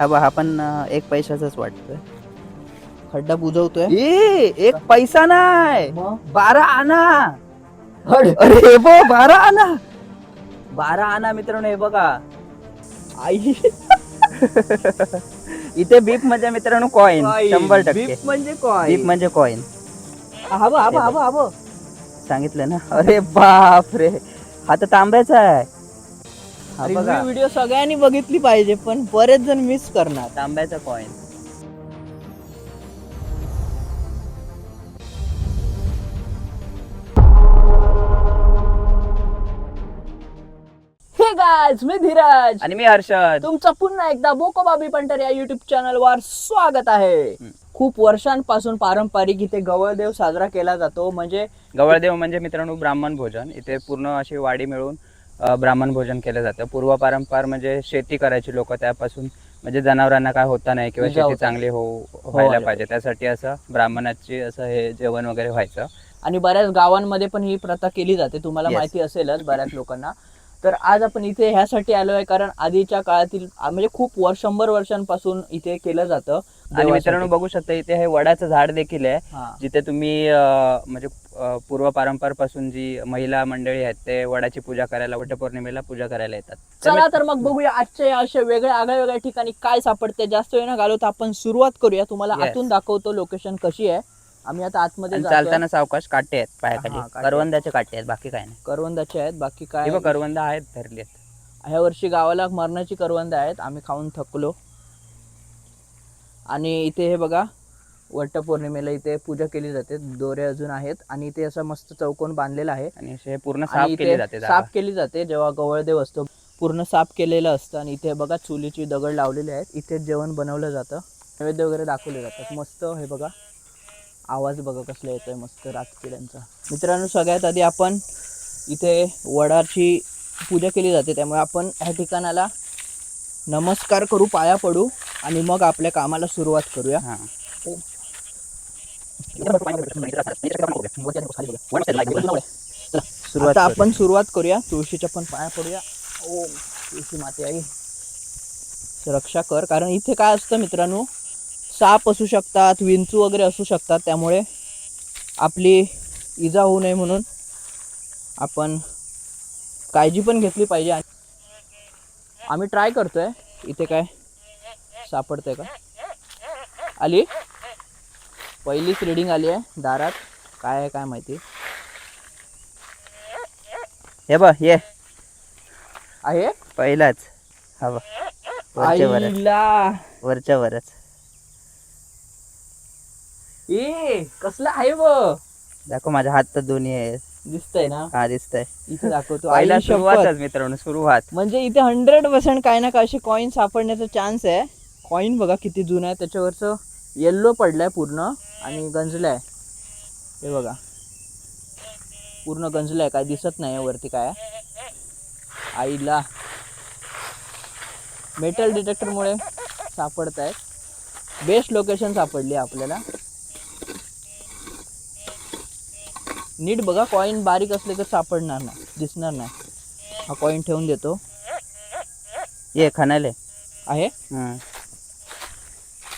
हा बा हा पण एक पैशाचाच वाटतोय. खड्डा बुजवतोय. एक पैसा नाही, मग 12 आणा. हड अरे बो 12 आणा, 12 आणा मित्रांनो. हे बघा आई इथे बीप म्हणजे मित्रांनो कॉइन, 100%. बीप म्हणजे बीप काय? म्हणजे कॉइन. हवं हे हवं बघ हवं हवं. सांगितलं ना. अरे बाप रे, हा तर तांब्याचा आहे. हा रिव्ह्यू बघा व्हिडिओ सगळ्यांनी बघितली पाहिजे, पण बरेच जण मिस करणार. तांब्याचा कॉइन. हे गाइस, मी धीरज आणि मी हर्षद. तुमचं पुन्हा एकदा बोकोबाबी पंटर या युट्यूब चॅनल वर स्वागत आहे. खूप वर्षांपासून पारंपरिक इथे गवळदेव साजरा केला जातो. म्हणजे गवळदेव म्हणजे मित्रांनो ब्राह्मण भोजन. इथे पूर्ण अशी वाडी मिळून ब्राह्मण भोजन केलं जातं. पूर्वपारंपार म्हणजे शेती करायची लोक, त्यापासून म्हणजे जनावरांना काय होता नाही किंवा इजा शेती होता चांगली व्हायला व्हायला पाहिजे, त्यासाठी असं ब्राह्मणाची असं हे जेवण वगैरे व्हायचं. आणि बऱ्याच गावांमध्ये पण ही प्रथा केली जाते, तुम्हाला Yes. माहिती असेलच बऱ्याच लोकांना. तर आज आपण इथे ह्यासाठी आलोय कारण आधीच्या काळातील म्हणजे खूप 100 वर्षांपासून इथे केलं जातं आणि देवासाठी. मित्रांनो बघू शकता इथे हे वडाचं झाड देखील आहे, हा. जिथे तुम्ही म्हणजे पूर्वपारंपार पासून जी महिला मंडळी आहेत ते वडाची पूजा करायला, वटपौर्णिमेला पूजा करायला येतात. चला तर मग बघूया आजच्या या अशा वेगळ्या वेगळ्या ठिकाणी काय सापडते. जास्त वेळ न घालवता आपण सुरुवात करूया. तुम्हाला Yes. आतून दाखवतो लोकेशन कशी आहे. आम्ही आता आतमध्ये आणि जातोय. चालताना सावकाश काटे आहेत पायाखाली, हा, काटे. करवंदाचे काटे आहेत, बाकी काय नाही. करवंदाचे आहेत, बाकी हे काय. बघ करवंद आहेत धरली आहेत. ह्या वर्षी गावाला मरणाची करवंद आहेत, आम्ही खाऊन थकलो. आणि इथे हे बघा वटपौर्णिमेला इथे पूजा केली जाते. दोरे अजून आहेत आणि इथे असं मस्त चौकोन बांधलेला आहे आणि असे पूर्ण आणि साफ केली इथे जाते जागा. साफ केली जाते. जेव्हा गवळदेव असतो पूर्ण साफ केलेलं असतं. आणि इथे बघा चुलीची दगड लावलेले आहेत, इथे जेवण बनवलं जातं, नैवेद्य वगैरे दाखवले जातात. मस्त हे बघा आवाज बघा कसला येतोय मस्त रातकिड्यांचा. मित्रांनो सगळ्यात आधी आपण इथे वडाची पूजा केली जाते, त्यामुळे आपण ह्या ठिकाणाला नमस्कार करू, पाया पडू आणि मग आपल्या कामाला सुरुवात करूया. हा. आता आपण सुरुवात करूया. तुळशीच्या पण पाया पडूया. ओम तुळशी माते आई रक्षा कर. कारण इथे काय असतं मित्रांनो, साप असू शकतात, विंचू वगैरे असू शकतात, त्यामुळे आपली इजा होऊ नये म्हणून आपण काळजी पण घेतली पाहिजे. आम्ही ट्राय करतोय इथे काय सापडतंय का. आली पहिलीच रीडिंग आली आहे दारात. काय आहे काय माहिती. हे बघ ये आहे पहिलाच. हा बघ वरच्या वरच, आईला वरच्या वरच. ए कसला आहे बघ. दाखव, माझ्या हात तर दोन्ही आहे. दिसतंय ना. हा दिसतंय. इथे दाखवतो. पहिला आई शपथ. सुरुवातच मित्रांनो, सुरुवात. म्हणजे इथे 100% काय ना काय असे कॉईन सापडण्याचा चान्स आहे. कॉईन बघा किती जुना आहे, त्याच्यावरचं येल्लो पडलाय पूर्ण आणि गंजलाय. हे बघा पूर्ण गंजलाय, काय दिसत नाही वरती काय. आईला मेटल डिटेक्टरमुळे सापडत आहेत. बेस्ट लोकेशन सापडली आपल्याला. नीट बघा, कॉईन बारीक असले तर सापडणार नाही, दिसणार नाही. हा कॉईन ठेवून देतो. ये खानाले आहे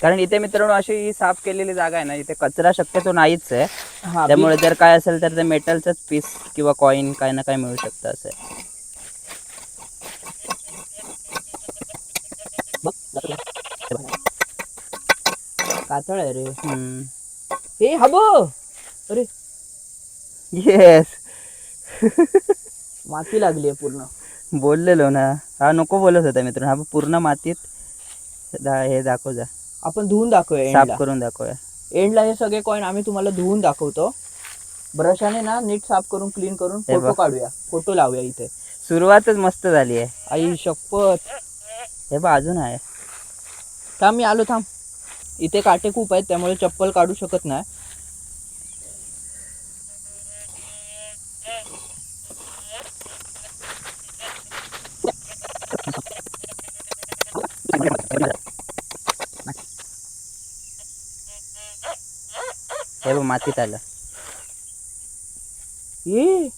कारण इथे मित्रांनो अशी साफ केलेली जागा आहे ना, इथे कचरा शक्यतो नाहीच आहे. हा त्यामुळे जर काय असेल तर ते मेटलचंच पीस किंवा कॉईन काय ना काय मिळू शकतं असं. कातळ आहे रे. हे हब अरे येस माती लागली आहे पूर्ण. बोललेलो ना, हा नको बोलत होता मित्रांनो. हा पूर्ण मातीत हे दाखव जा. आपण धुवून दाखवूया, साफ करून दाखवूया. एंडला हे सगळे कॉईन आम्ही तुम्हाला धुवून दाखवतो. ब्रशाने ना नीट साफ करून क्लीन करून फोटो काढूया, फोटो लावूया. इथे सुरुवातच मस्त झाली आहे. आई शपथ. हे बघ अजून आहे. थांब मी आलो, थांब. इथे काटे खूप आहेत त्यामुळे चप्पल काढू शकत नाही. हे बघ मातीत आलं. ये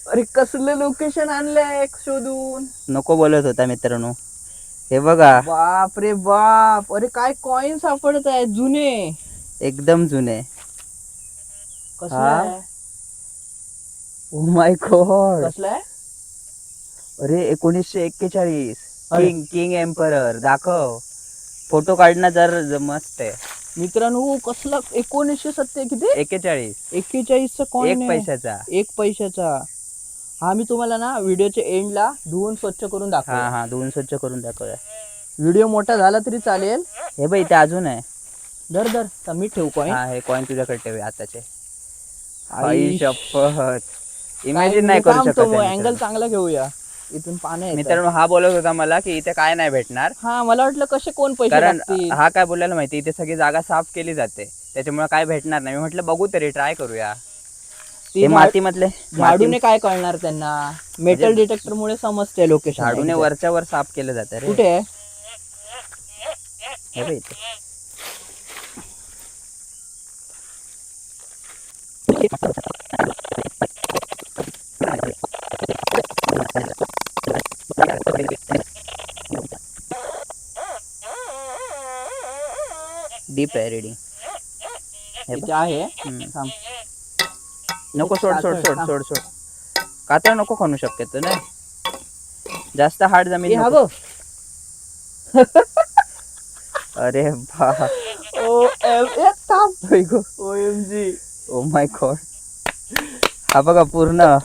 अरे कसलं लोकेशन आणलंय शोधून. नको बोलत होता मित्रांनो. हे बघा बाप रे बाप, अरे काय कॉइन सापडत आहे जुने. एकदम जुने. कसला हा? आहे? Oh my God. कसला आहे? अरे 1941. अरे. King king emperor. दाखव फोटो काढणं जर मस्त आहे. मित्रांनो कसला 1970 किती 41. 41चा कॉइन 1 आहे. पैशाचा. 1 पैशाचा. हा मी तुम्हाला ना व्हिडिओच्या एंडला धुवून स्वच्छ करून हा दाखव. हा धुवून स्वच्छ करून दाखवूया. व्हिडिओ मोठा झाला तरी चालेल. हे बघ इथे अजून आहे. धर धर तर मी ठेवू कॉइन. हा हे कॉइन तुझ्याकडे ठेवूया आताचे. आई आई शपथ. इमॅजिन नाही करू शकत आहे अँगल मित्रांनो. चांगला घेऊया. इथून पाणी येतं. मित्रांनो हा बोलत होता मला की इथे काय नाही भेटणार, हा मला वाटलं कसे कोण पैसे कारण लागतील. हा काय बोलायला माहिती इथे सगळी जागा साफ केली जाते त्याच्यामुळे काय भेटणार नाही. मी म्हटलं बघू तरी ट्राय करूया. ती हे मातीमधले झाडूने काय कळणार त्यांना. मेटल डिटेक्टर मुळे समजते लोकेशन. झाडूने वरच्या वर साफ केलं जातं रे. कुठे आहे? हे बघ इथे. डीप आहे रीडिंग. हे बघ. इथे आहे. हम्म. थांब. नको सोड सोड सोड सोड सोड. कातळ नको खणू शक्यतो नाही जास्त हार्ड ए, जमीन हा नको. बघ. अरे बा OMG. Oh my God. हा बघा पूर्ण.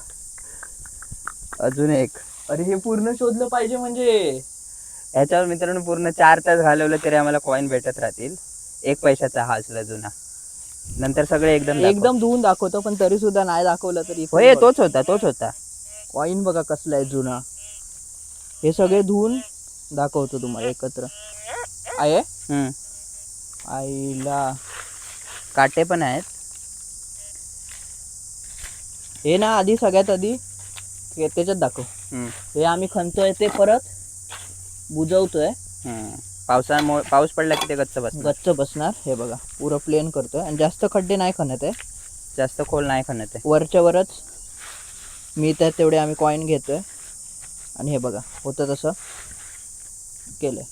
अजून एक. अरे हे पूर्ण शोधलं पाहिजे म्हणजे. ह्याच्यावर मित्रांनो पूर्ण 4 तास घालवलं तरी आम्हाला कॉइन भेटत राहतील. 1 पैशाचा हा असला जुना. नंतर सगळे एकदम धुवून दाखवतो पण तरी सुद्धा नाही दाखवलं तरी. होय तोच होता. कॉइन बघा कसला आहे जुना. हे सगळे धुवून दाखवतो तुम्हाला एकत्र. आहे हम्म. आईला. काटे पण आहेत. हे ना आधी सगळ्यात आधी त्याच्यात दाखव. हम्म. हे आम्ही खणतोय ते परत बुजवतोय. हम्म. पावसामुळे पाऊस पडला की ते गच्च बसणार. गच्च बसणार. हे बघा पुरं प्लेन करतोय आणि जास्त खड्डे नाही खणत आहे. जास्त खोल नाही खणत आहे. वरच्या वरच मी त्यात तेवढे आम्ही कॉइन घेतोय आणि हे बघा होतं तसं केलंय.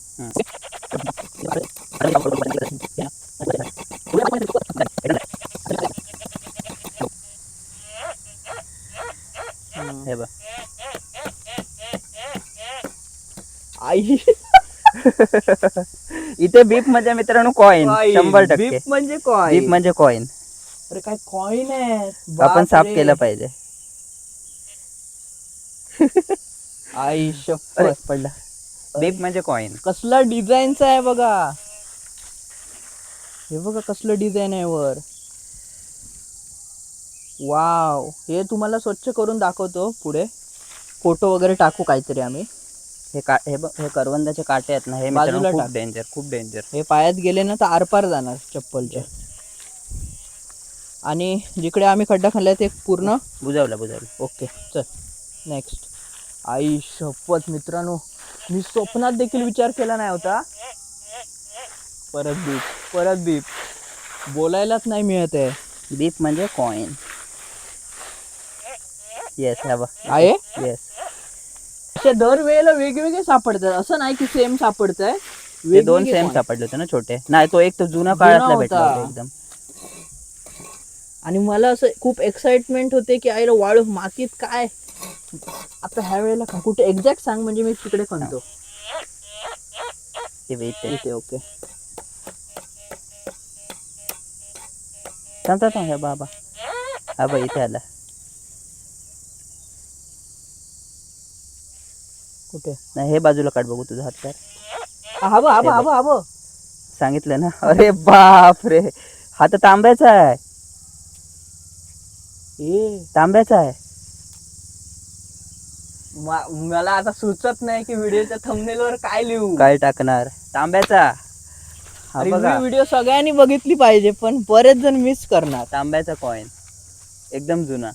हे बघ. आई इथे बीप म्हणजे मित्रांनो कॉइन 100%. बीप म्हणजे कॉइन. बीप म्हणजे कॉइन. अरे काय कॉइन आहे. आपण साफ बापरे. केलं पाहिजे. आई अरे शपथ. पडला. बीप म्हणजे कॉइन. कसला डिझाईनचा आहे बघा. हे बघा कसलं डिझाईन आहे वर. वाव. हे तुम्हाला स्वच्छ करून दाखवतो पुढे. फोटो वगैरे टाकू काहीतरी आम्ही. हे बघ हे करवंदाचे काटे आहेत ना हे बाजूला मित्रांनो खूप टाक. डेंजर खूप डेंजर. हे पायात गेले ना तर आरपार जाणार चप्पलच्या. आणि जिकडे आम्ही खड्डा खाल्लाय ते पूर्ण बुजवलं. ओके. चल नेक्स्ट. आई शपथ मित्रांनो मी स्वप्नात देखील विचार केला नाही होता. परत बीप बोलायलाच नाही मिळत आहे. बीप म्हणजे कॉइन. येस हा बघ. आहे. येस. असे दर वेळेला वेगवेगळे सापडतात असं नाही की सेम सापडत आहे. ते 2 सेम सापडले होते ना छोटे. नाही तो एक तो जुना काळातला भेटला होता एकदम. आणि मला असं खूप एक्साइटमेंट होते की आईला वाळू मातीत काय आता ह्या वेळेला कुठे एक्झॅक्ट सांग म्हणजे मी तिकडे खणतो. इथे ओके. थांब हे बाबा. हा बघ इथे आला. कुठे. नाही हे बाजूला काढ बघू तुझा हात कर. हा सांगितलं ना. अरे बाप रे. हा तर तांब्याचा आहे. तांब्याचा आहे. मला आता सुचत नाही की व्हिडिओच्या थंबनेल वर काय लिहू. काय टाकणार. तांब्याचा. हा बघा व्हिडिओ सगळ्यांनी बघितली पाहिजे पण बरेच जण मिस करणार. तांब्याचा कॉइन एकदम जुना.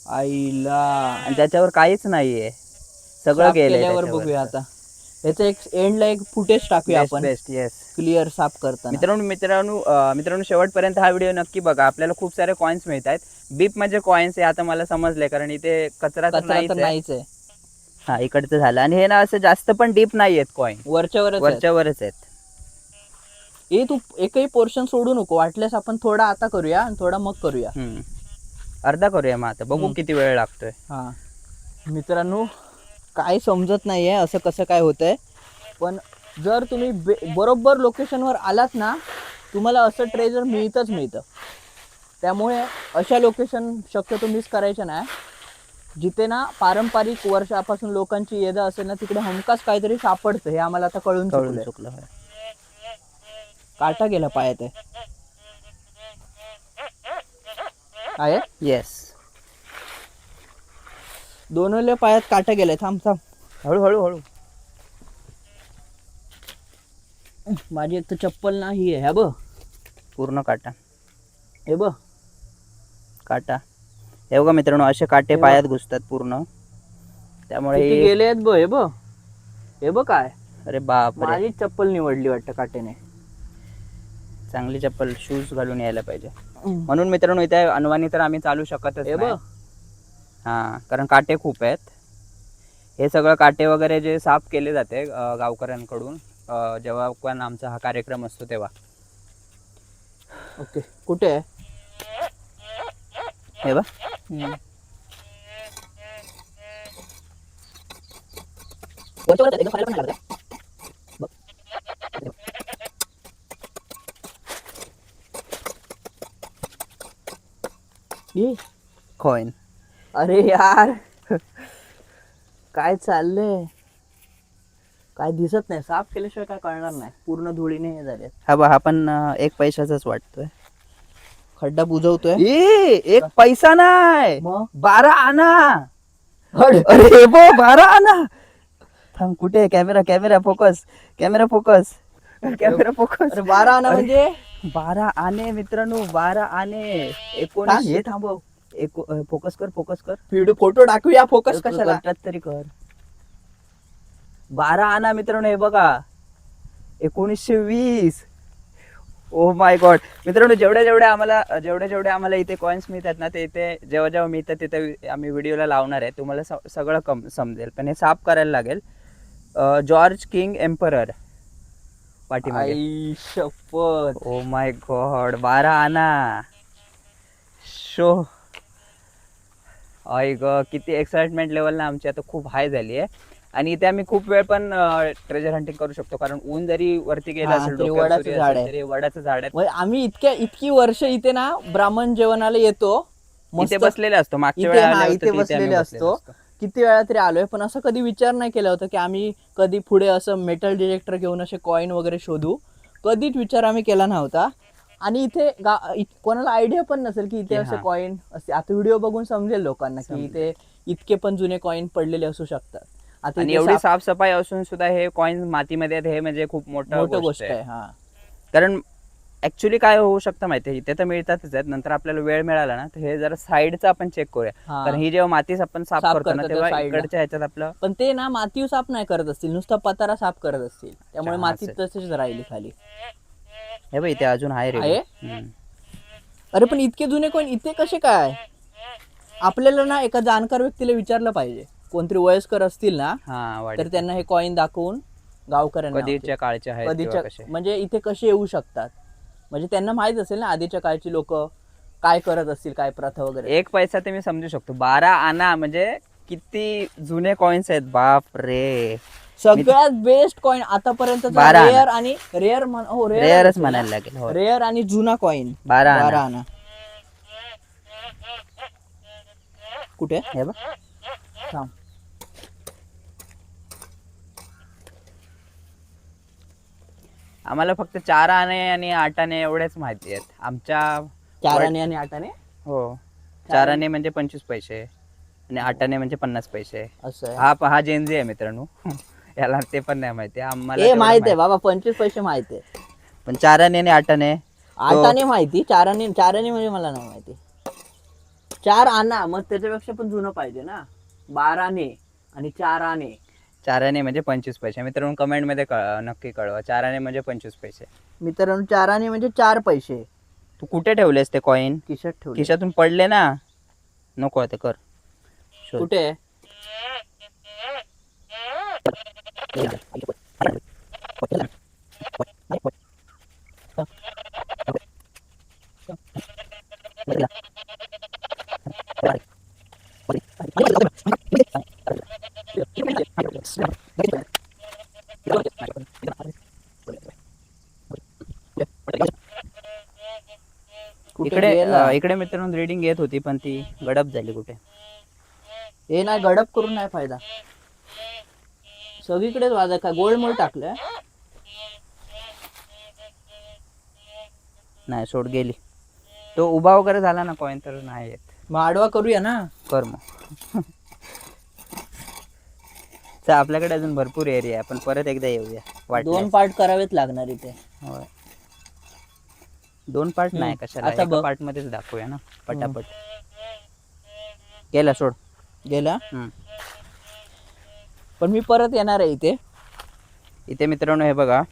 आईला. आणि त्याच्यावर काहीच नाहीये. सगळं गेलंय. बघूया आता. याचा एक एंडला एक फुटेज टाकूया आपण. बेस्ट. येस. क्लिअर साफ करताना. मित्रांनो शेवटपर्यंत हा व्हिडिओ नक्की बघा. आपल्याला खूप सारे कॉइन्स मिळत आहेत. बीप म्हणजे कॉइन्स आहे आता मला समजलंय कारण इथे कचरा तर नाहीच आहे. हा इकडचं झालं. आणि हे ना असं जास्त पण डीप नाही आहेत कॉईन, वरच्यावरच आहेत. वरच्यावरच आहेत. ए तू एकही पोर्शन सोडू नको, वाटल्यास आपण थोडा आता करूया आणि थोडा मग करूया. अर्धा करूया मग, आता बघू किती वेळ लागतोय. हा मित्रांनो, काय समजत नाहीये असं कसं काय होतंय, पण जर तुम्ही बरोबर लोकेशनवर आलात ना, तुम्हाला असं ट्रेजर मिळतच मिळतं. त्यामुळे अशा लोकेशन शक्यतो मिस करायच्या नाही, जिथे ना पारंपरिक वर्षापासून लोकांची ये जा असेल ना, तिकडे हमखास काहीतरी सापडतं. हे आम्हाला आता कळून चुकलं. काटा गेला पायात आहे. येस, दोनोले पायात काटा गेलाय. थांब थांब, हळू. माझी एक तर चप्पल नाही आहे. बघ पूर्ण काटा, हे बघ काटा. हे बघा मित्रांनो, असे काटे पायात घुसतात पूर्ण, त्यामुळे गेले आहेत. बघ हे बघ काय. अरे बाप रे, माझी चप्पल निवडली वाटतं काटेने. चांगली चप्पल, शूज घालून यायला पाहिजे. म्हणून मित्रांनो, इथे अनवाणी तर आम्ही चालू शकतच नाही. हा, कारण काटे खूप आहेत. हे सगळं काटे वगैरे जे साफ केले जाते गावकऱ्यांकडून, जेव्हा पण आमचा हा कार्यक्रम असतो तेव्हा. ओके, कुठे आहे हे बघ. कॉइन. अरे यार, काय चाललंय, काय दिसत नाही. साफ केल्याशिवाय काय कळणार नाही. पूर्ण धुळीने हे झाले. हा बघ, हा पण 1 पैशाचाच वाटतोय. खड्डा बुजवतोय. 1 पैसा नाही, मग 12 आणा. अरे बो, 12 आणा. थांब, कुठे कॅमेरा फोकस. अरे 12 आणा म्हणजे 12 आणे मित्रांनो, 12 आणे. 19 हे थांबव, फोकस कर. व्हिडिओ फोटो टाकूया. फोकस कशाला तरी कर. 12 आणा मित्रांनो. हे बघा, 1920. ओ माय गॉड मित्रांनो, जेवढ्या आम्हाला इथे कॉइन्स मिळतात ना, ते इथे जेव्हा मिळतात तिथे आम्ही व्हिडिओला लावणार आहे. तुम्हाला सगळं समजेल. पण हे साफ करायला लागेल. जॉर्ज किंग एम्परर पाठीमागे. शपथ. ओ माय गॉड, 12 आणा. शो आई ग, किती एक्साइटमेंट लेवल ना आमची आता खूप हाय झाली आहे. आणि इथे आम्ही खूप वेळ पण ट्रेजर हंटिंग करू शकतो, कारण ऊन जरी वरती गेला असेल, वडाचं झाड आहे. आम्ही इतकी वर्ष इथे ना ब्राह्मण जेवणाला येतो, इथे बसलेले असतो. मागच्या वेळेला इथे बसलेले असतो. किती वेळा तरी आलोय, पण असं कधी विचार नाही केला होता की आम्ही कधी पुढे असं मेटल डिटेक्टर घेऊन असे कॉइन वगैरे शोधू. कधीच विचार आम्ही केला नव्हता. आणि इथे कोणाला आयडिया पण नसेल की इथे असे कॉइन असते. आता व्हिडिओ बघून समजेल लोकांना की इथे इतके पण जुने कॉइन पडलेले असू शकतात. आता आणि एवढी साफसफाई असून सुद्धा हे कॉइन मातीमध्ये आहेत, हे म्हणजे खूप मोठं गोष्ट आहे. कारण ऍक्च्युली काय होऊ शकतं माहितीये, इथे तर मिळतातच आहेत. नंतर आपल्याला वेळ मिळाला ना, तर हे जरा साईडचं आपण चेक करूया. कारण ही जेव्हा माती आपण साफ करतो ना, तेव्हा इकडच्या ह्याच्यात आपलं, पण ते ना माती साफ नाही करत असतील, नुसता पतारा साफ करत असतील. त्यामुळे माती तशीच राहिली खाली. हे बघ, इथे अजून आहे. अरे पण इतके जुने कॉइन इथे कसे काय? आपल्याला ना एका जाणकार व्यक्तीला विचारलं पाहिजे. कोणतरी वयस्कर असतील ना, तर त्यांना हे कॉइन दाखवून गावकऱ्यांना कधीच्या काळचे आहेत, म्हणजे इथे कसे येऊ शकतात, म्हणजे त्यांना माहित असेल ना आधीच्या काळची लोक काय करत असतील, काय प्रथा वगैरे. 1 पैसा ते मी समजू शकतो. 12 आणा म्हणजे किती जुने कॉइन्स आहेत. बाप रे, सगळ्यात बेस्ट कॉइन आतापर्यंत रेअर आणि रेअरच म्हणायला लागेल. रेअर आणि जुना कॉइन 12 आणा. कुठे हे बघ, थांब. आम्हाला फक्त 4 आणे आणि 8 आणे एवढेच माहिती आहेत. आमच्या 4 आणे आणि 8 आणे. हो, 4 आणे म्हणजे 25 पैसे आणि 8 आणे म्हणजे 50 पैसे. असं हा जेनजी आहे मित्रांनो. याला ते पण नाही माहिती. आम्हाला माहित आहे बाबा, 25 पैसे माहित आहे. पण 4 आणे आणि 8 आणे माहिती. 4 आणे म्हणजे मला नाही माहिती. 4 आणा मग त्याच्यापेक्षा पण जुनं पाहिजे ना. 12 आणे आणि 4 आणे. 4 आणे म्हणजे 25 पैसे. मित्रांनो कमेंट मध्ये नक्की कळवा, 4 आणे म्हणजे 25 पैसे. मित्रांनो 4 आणे म्हणजे 4 पैसे. तू कुठे ठेवलेस ते कॉइन? खिशात ठेवले. खिशातून पडले ना, नको आता कर. कुठे कुठे इकडे गेला? इकडे मित्रांनो रीडिंग येत होती पण ती गडप झाली कुठे. हे नाही गडप करून नाही फायदा. सगळीकडेच वाजा काय गोळमोळ टाकलंय. नाही सोड गेली. तो उभा वगैरे झाला ना कॉइन तर नाही येत. मग आडवा करूया ना. कर मग. चल, आपल्याकडे अजून भरपूर एरिया आहे. आपण परत एकदा येऊया 2 वाटल्यास. पार्ट करावेच लागणार इथे. होय. 2 पार्ट नाही कशाला आता एका बघ. पार्ट मध्येच दाखवूया ना पटापट. गेला सोड. गेला. हम्म. पण मी परत येणार आहे इथे. इथे मित्रांनो हे बघा,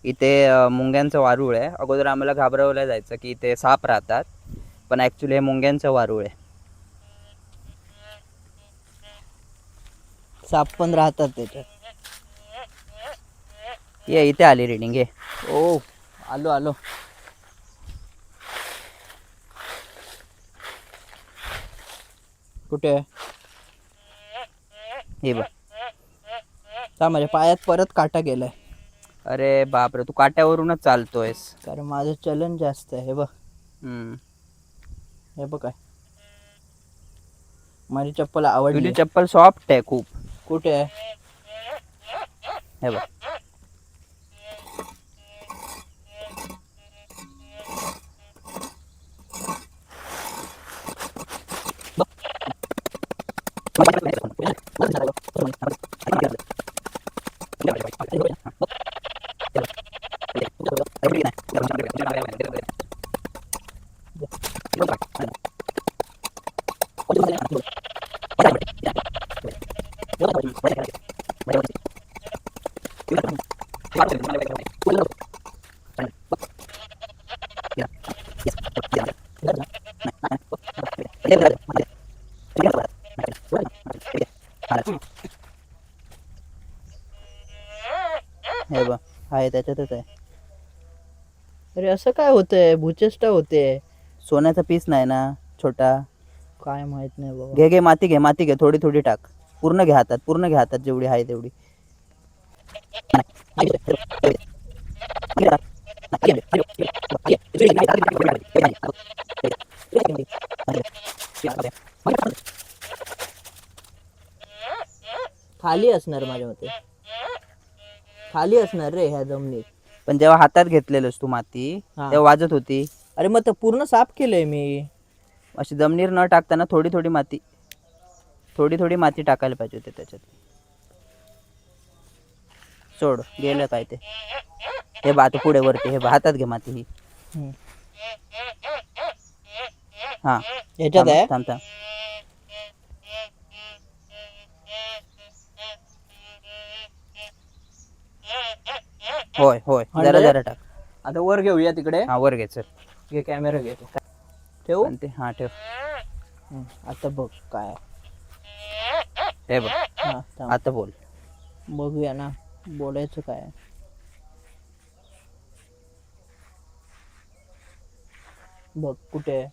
इथे मुंग्यांचं वारूळ आहे. अगोदर आम्हाला घाबरवलं जायचं की इथे साप राहतात, पण ॲक्च्युली हे मुंग्यांचं वारूळ आहे. साप पण राहतात त्याच्यात. ये इथे आली रीडिंग ये. ओ आलो आलो. कुठे? हे बघ. माझ्या पायात परत काटा गेलाय. अरे बापरे, तू काट्यावरूनच चालतोयस. कारण माझं चलन जास्त आहे. हे बघ. हम्म. हे बघ काय. माझी चप्पल आवडली. तुझी चप्पल सॉफ्ट आहे खूप. कुठे आहे? हे बघ. हे बघ, आहे त्याच्यातच आहे. अरे असं काय होतंय? भूचेष्टा होते. सोन्याचा पीस नाही ना छोटा. काय माहित नाही बाबा. घे घे, माती घे, माती घे, थोडी थोडी टाक. पूर्ण घे हातात, पूर्ण घे हातात, जेवढी आहे तेवढी. खाली असणार माझ्या मते. खाली असणार रे ह्या जमिनीत. पण जेव्हा हातात घेतलेलंस तू माती हा. तेव्हा वाजत होती. अरे मग तर पूर्ण साफ केलंय मी. अशी जमिनीवर न टाकताना थोडी थोडी माती, थोडी थोडी माती टाकायला पाहिजे होते त्याच्यात. सोड, गेलं काय ते. हे बा आता पुढे वरती, हे बा हातात घे माती ही. हम्म. हा ह्याच्यात आहे. थांब थांब. होय होय, जरा जरा टाक. आता वर घेऊया तिकडे. हा वर घे चल. घे कॅमेरा घेतो. ठेवू. आणि ते हा ठेव. आता बघ काय. हे बघ, हा थांब. आता बोल. बघूया ना, बोलायचं काय. बघ कुठे आहे?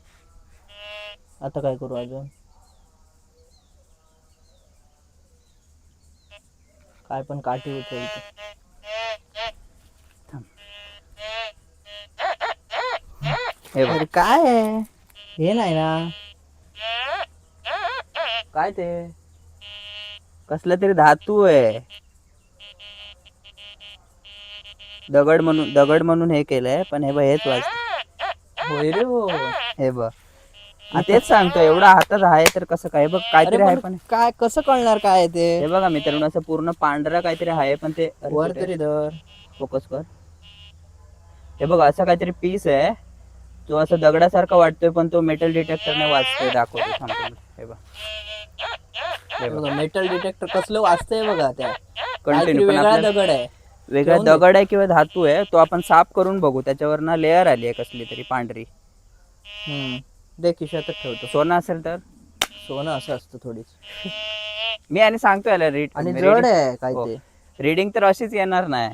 आता काय करू अजून? काय पण काठी उचलते. हे बघ. अरे काय आहे? हे नाही ना. काय ते? कसला तरी धातू आहे. दगड म्हणून हे केलंय, पण हे बघ हेच वाजत. होय रे हो. हे बघ, तेच सांगतो, एवढा हातात आहे तर कसं काय. बघ काहीतरी आहे पण. काय कसं कळणार काय आहे ते? हे बघा मित्रांनो, असं पूर्ण पांढरा काहीतरी आहे पण ते वर तरी धर. फोकस कर. हे बघ, असं काहीतरी पीस आहे. तो असं दगडासारखा वाटतोय पण तो मेटल डिटेक्टरने वाचतोय, दाखवतो थांब. हे बघ, हे बघ. मेटल डिटेक्टर कसलं वाचतंय बघा त्या. कंटिन्यू पण वेगळा आपल्याला दगड आहे. वेगळा दगड आहे किंवा धातू आहे, तो आपण साफ करून बघू. त्याच्यावर ना लेअर आली आहे कसली तरी पांढरी. दे खिशातच ठेवतो. सोनं असेल तर. सोनं असं असतं थोडीच. मी आणि सांगतो याला रीड आणि जड आहे काय ते. रीडिंग तर अशीच येणार नाही.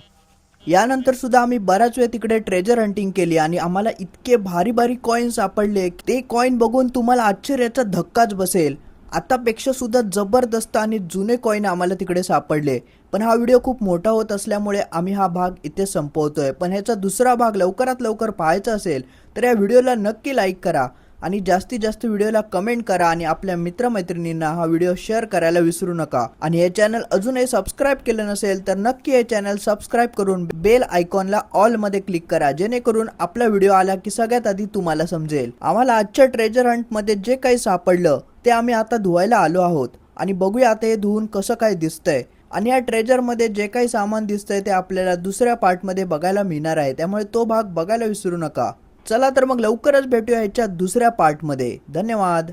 यानंतर सुद्धा आम्ही बराच वेळ तिकडे ट्रेजर हंटिंग केली आणि आम्हाला इतके भारी भारी कॉईन सापडले. ते कॉईन बघून तुम्हाला आश्चर्याचा धक्काच बसेल. आतापेक्षा सुद्धा जबरदस्त आणि जुने कॉईन आम्हाला तिकडे सापडले. पण हा व्हिडिओ खूप मोठा होत असल्यामुळे आम्ही हा भाग इथे संपवतोय. पण ह्याचा दुसरा भाग लवकरात लवकर पाहायचा असेल तर या व्हिडिओला नक्की लाईक करा आणि जास्तीत जास्त व्हिडिओला कमेंट करा आणि आपल्या मित्रमैत्रिणींना हा व्हिडिओ शेअर करायला विसरू नका. आणि हे चॅनल अजूनही सबस्क्राईब केलं नसेल तर नक्की हे चॅनल सबस्क्राईब करून बेल आयकॉनला ऑल मध्ये क्लिक करा, जेणेकरून आपला व्हिडिओ आला की सगळ्यात आधी तुम्हाला समजेल. आम्हाला आजच्या ट्रेजर हंट मध्ये जे काही सापडलं ते आम्ही आता धुवायला आलो आहोत आणि बघूया आता हे धुवून कसं काय दिसतंय. आणि या ट्रेजर मध्ये जे काही सामान दिसतंय ते आपल्याला दुसऱ्या पार्ट मध्ये बघायला मिळणार आहे, त्यामुळे तो भाग बघायला विसरू नका. चला तर मग लवकरच भेटूया ह्याच्या दुसऱ्या पार्ट मध्ये. धन्यवाद.